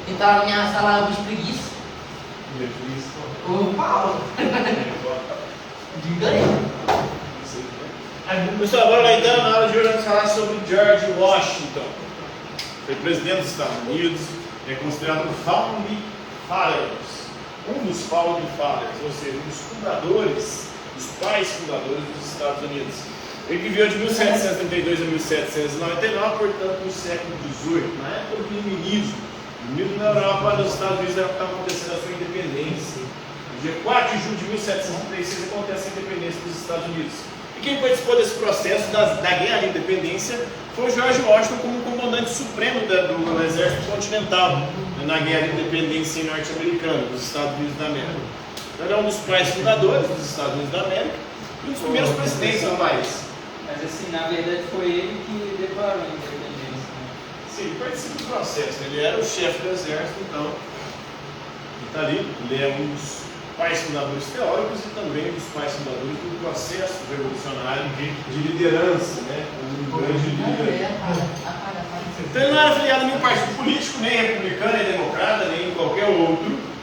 Ele tá na minha sala de preguiça. Ô, Paulo. Diga aí. Pessoal, agora vai então, na aula de hoje vamos falar sobre George Washington. Foi presidente dos Estados Unidos, é considerado o Founding Fathers, um dos Founding Fathers, ou seja, um dos fundadores, dos pais fundadores dos Estados Unidos. Ele viveu de 1732 a 1799, portanto, no século XVIII, na época do iluminismo. Na Europa, nos Estados Unidos, estava acontecendo a sua independência. No dia 4 de julho de 1736 acontece a independência dos Estados Unidos. E quem participou desse processo da Guerra de Independência foi o George Washington como comandante supremo do Exército Continental na Guerra de Independência norte-americana, dos Estados Unidos da América. Então, ele é um dos pais fundadores dos Estados Unidos da América e um dos primeiros presidentes do país. Mas assim, na verdade foi ele que declarou a independência, né? Sim, ele participa do processo, ele era o chefe do exército, então ele está ali, ele é um dos pais fundadores teóricos e também um dos pais fundadores do processo revolucionário de liderança, né? Um grande líder. Então ele não era afiliado a nenhum partido político, nem republicano, nem democrata, nem qualquer outro.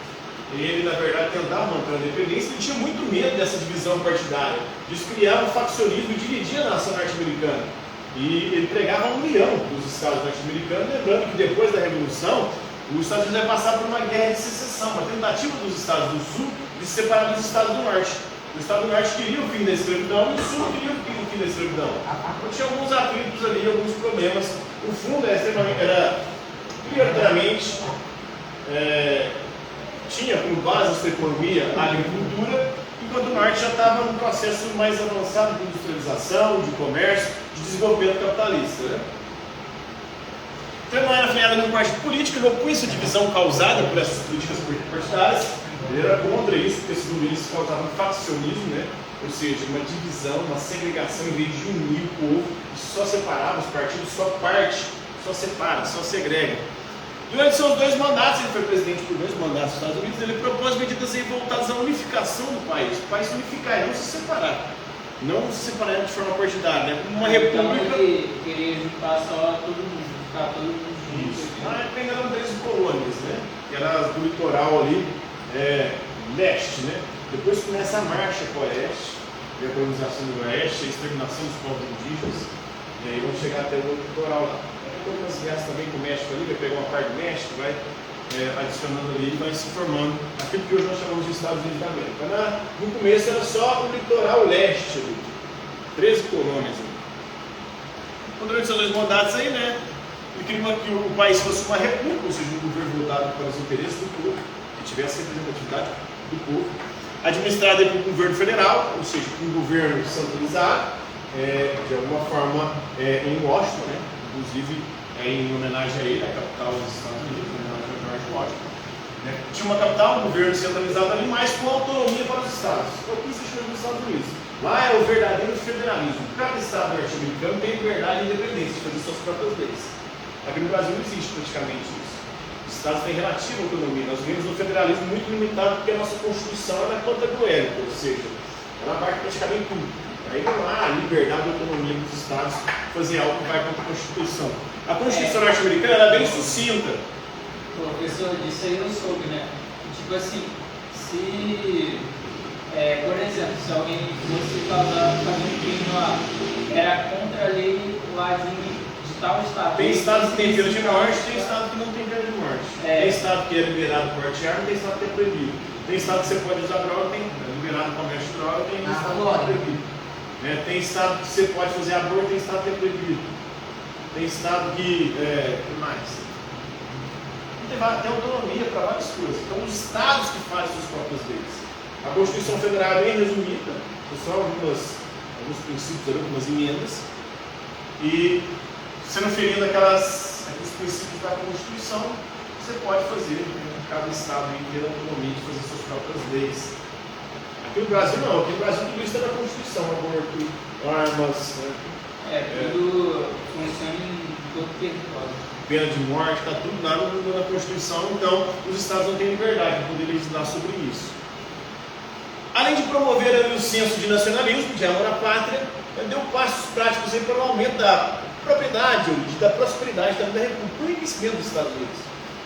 Ele, na verdade, tentava manter a independência. Ele tinha muito medo dessa divisão partidária. Isso criava um faccionismo e dividia a nação norte-americana. E ele pregava a união dos estados norte-americanos, lembrando que depois da Revolução, os Estados Unidos vai passar por uma guerra de secessão, uma tentativa dos estados do Sul de se separar dos estados do Norte. Os estados do Norte queriam o fim da escravidão e o Sul queria o fim da escravidão. Então tinha alguns atritos ali, alguns problemas. O fundo era prioritariamente... tinha como base a sua economia a agricultura, enquanto o Norte já estava num processo mais avançado de industrialização, de comércio, de desenvolvimento capitalista. Né? Então ele não era afiliado a nenhum partido político, ele opunha-se à divisão causada por essas políticas partidárias, ele era contra isso, porque segundo isso causava um faccionismo, né? Ou seja, uma divisão, uma segregação, em vez de unir o povo, só separava os partidos, só separa, só segrega. Durante seus 2 mandatos, ele foi presidente por 2 mandatos dos Estados Unidos, ele propôs medidas voltadas à unificação do país. O país se unificar e não se separar. Não se separar de forma partidária, né? Como uma república. Então ele queria juntar só todo mundo, ficar todo mundo junto. Isso. Na época ainda eram 13 colônias, né? Que era do litoral ali, leste, né? Depois começa a marcha para o oeste, a colonização do oeste, a exterminação dos povos indígenas, e aí vão chegar até o litoral lá. Algumas guerras também com o México ali, vai pegar uma parte do México, vai adicionando ali e vai se formando aquilo que hoje nós chamamos de Estados Unidos da América. No começo era só o litoral leste ali, 13 colônias ali. Então, durante seus 2 mandatos aí, né, ele queria que o país fosse uma república, ou seja, um governo voltado para os interesses do povo, que tivesse representatividade do povo, administrado por um governo federal, ou seja, um governo centralizado, de alguma forma em Washington, né? Inclusive em homenagem a ele, a capital dos Estados Unidos, em homenagem a George Washington. Né? Tinha uma capital, um governo centralizado ali, mas com autonomia para os estados. Foi o que se chama dos Estados Unidos. Lá é o verdadeiro federalismo. Cada estado norte-americano tem liberdade e independência de fazer suas próprias leis. Aqui no Brasil não existe praticamente isso. Os estados têm relativa autonomia. Nós vivemos um federalismo muito limitado porque a nossa Constituição é contemporânea, ou seja, ela abarca praticamente tudo. Aí não há liberdade e autonomia dos estados fazer algo que vai contra a Constituição. A Constituição norte-americana era bem sucinta. Professor, disso aí eu soube, né? Tipo assim, se, por exemplo, se alguém fosse fazer um crime lá, era contra a lei lá de tal estado. Tem estados que tem pena de morte, tem estados que não tem pena de morte. Tem estado que é liberado por porte de arma, tem estado que é proibido. Tem estado que você pode usar droga, tem liberado o comércio de droga, tem estado que é proibido. Tem estado que você pode fazer aborto, tem estado que é proibido. Tem estado que... que mais? Tem autonomia para várias coisas. Então, os estados que fazem suas próprias leis. A Constituição Federal é bem resumida, só alguns princípios, algumas emendas. E, sendo ferindo aqueles princípios da Constituição, você pode fazer, cada estado ter a autonomia de fazer suas próprias leis. Aqui no Brasil não, aqui no Brasil tudo isso está na Constituição, aborto, armas, tudo funciona em todo o território. Pena de morte, está tudo lá na Constituição, então os estados não têm liberdade de poder legislar sobre isso. Além de promover ali o senso de nacionalismo, de amor à pátria, deu passos práticos aí para o aumento da propriedade, da prosperidade também da República, o enriquecimento dos Estados Unidos.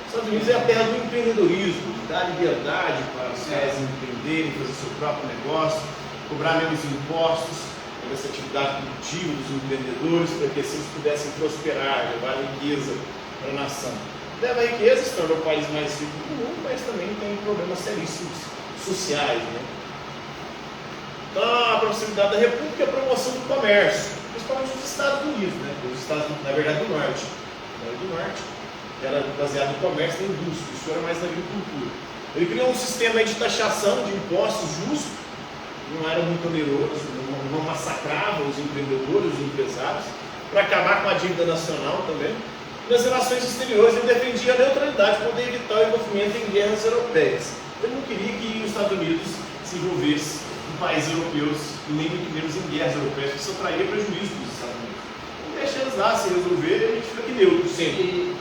Os Estados Unidos é a terra do empreendedorismo, que dá liberdade para os caras empreenderem, fazer seu próprio negócio, cobrar menos impostos por essa atividade produtiva dos empreendedores, para que assim eles pudessem prosperar, levar riqueza para a nação. Leva riqueza, se torna o país mais rico do mundo, mas também tem problemas seríssimos sociais, né? Então, a proximidade da República é a promoção do comércio, principalmente nos Estados Unidos, né? Os estados, na verdade, do Norte. Do Norte, que era baseado no comércio e na indústria, isso era mais na agricultura. Ele criou um sistema aí de taxação de impostos justo, não era muito oneroso, não massacrava os empreendedores, os empresários, para acabar com a dívida nacional também. Nas relações exteriores, ele defendia a neutralidade para poder evitar o envolvimento em guerras europeias. Ele não queria que os Estados Unidos se envolvesse em países europeus, e nem muito menos em guerras europeias, porque isso traria prejuízo para os Estados Unidos. Então, deixa eles lá se resolverem, a gente fica aqui neutro sempre.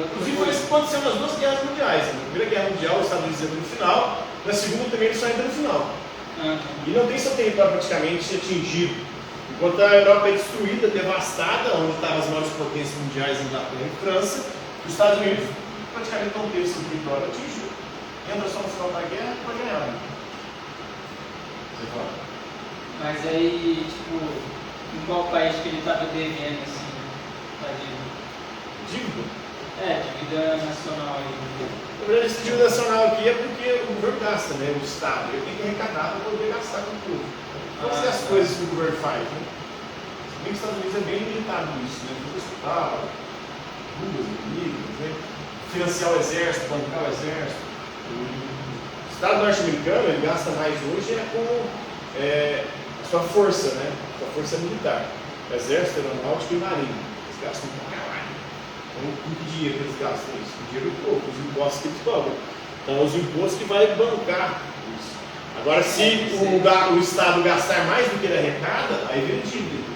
Inclusive, foi isso que aconteceu nas duas guerras mundiais. Na Primeira Guerra Mundial, os Estados Unidos entram no final, na Segunda também eles só entram no final. E não tem seu território praticamente atingido. Enquanto a Europa é destruída, devastada, onde estavam as maiores potências mundiais, Inglaterra e França, os Estados Unidos praticamente não teve seu território atingido. Entra só no final da guerra para ganhar. Você fala? Mas aí, tipo, em qual país que ele estava devendo, assim, a dívida? Dívida? Dívida nacional aí. Na verdade, esse dívida nacional aqui é porque o governo gasta, né? O Estado. Ele tem que arrecadar para poder gastar com tudo. Fazer as coisas que o governo faz, né? Se bem que os Estados Unidos é bem limitado nisso, né? Tem hospital, ruas, amigos, né? Financiar o exército, bancar o exército. O Estado norte-americano, ele gasta mais hoje com a sua força, né? A sua força militar. O exército, aeronáutica e marinha. Eles gastam um caralho. Então, com que dinheiro que eles gastam isso? Com dinheiro pouco, os impostos que eles cobram. Então, os impostos que vai bancar isso. Agora, se o Estado gastar mais do que ele arrecada, aí vem dívida.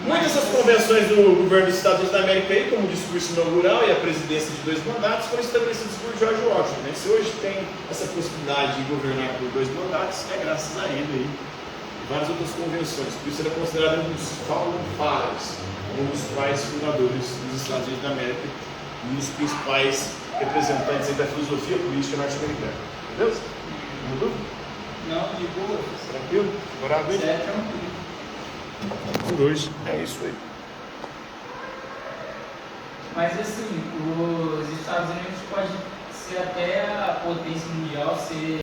Muitas dessas convenções do governo dos Estados Unidos da América, aí, como o discurso inaugural e a presidência de 2 mandatos, foram estabelecidos por George Washington. Né? Se hoje tem essa possibilidade de governar por 2 mandatos, é graças a ele aí. E várias outras convenções. Por isso ele é considerado um dos founding fathers, um dos pais fundadores dos Estados Unidos da América, um dos principais representantes aí da filosofia política norte-americana. Entendeu? Não dúvida? Não, de boa. Tranquilo? Agora bem? É tranquilo. Por hoje é isso aí. Mas assim, os Estados Unidos pode ser até a potência mundial, ser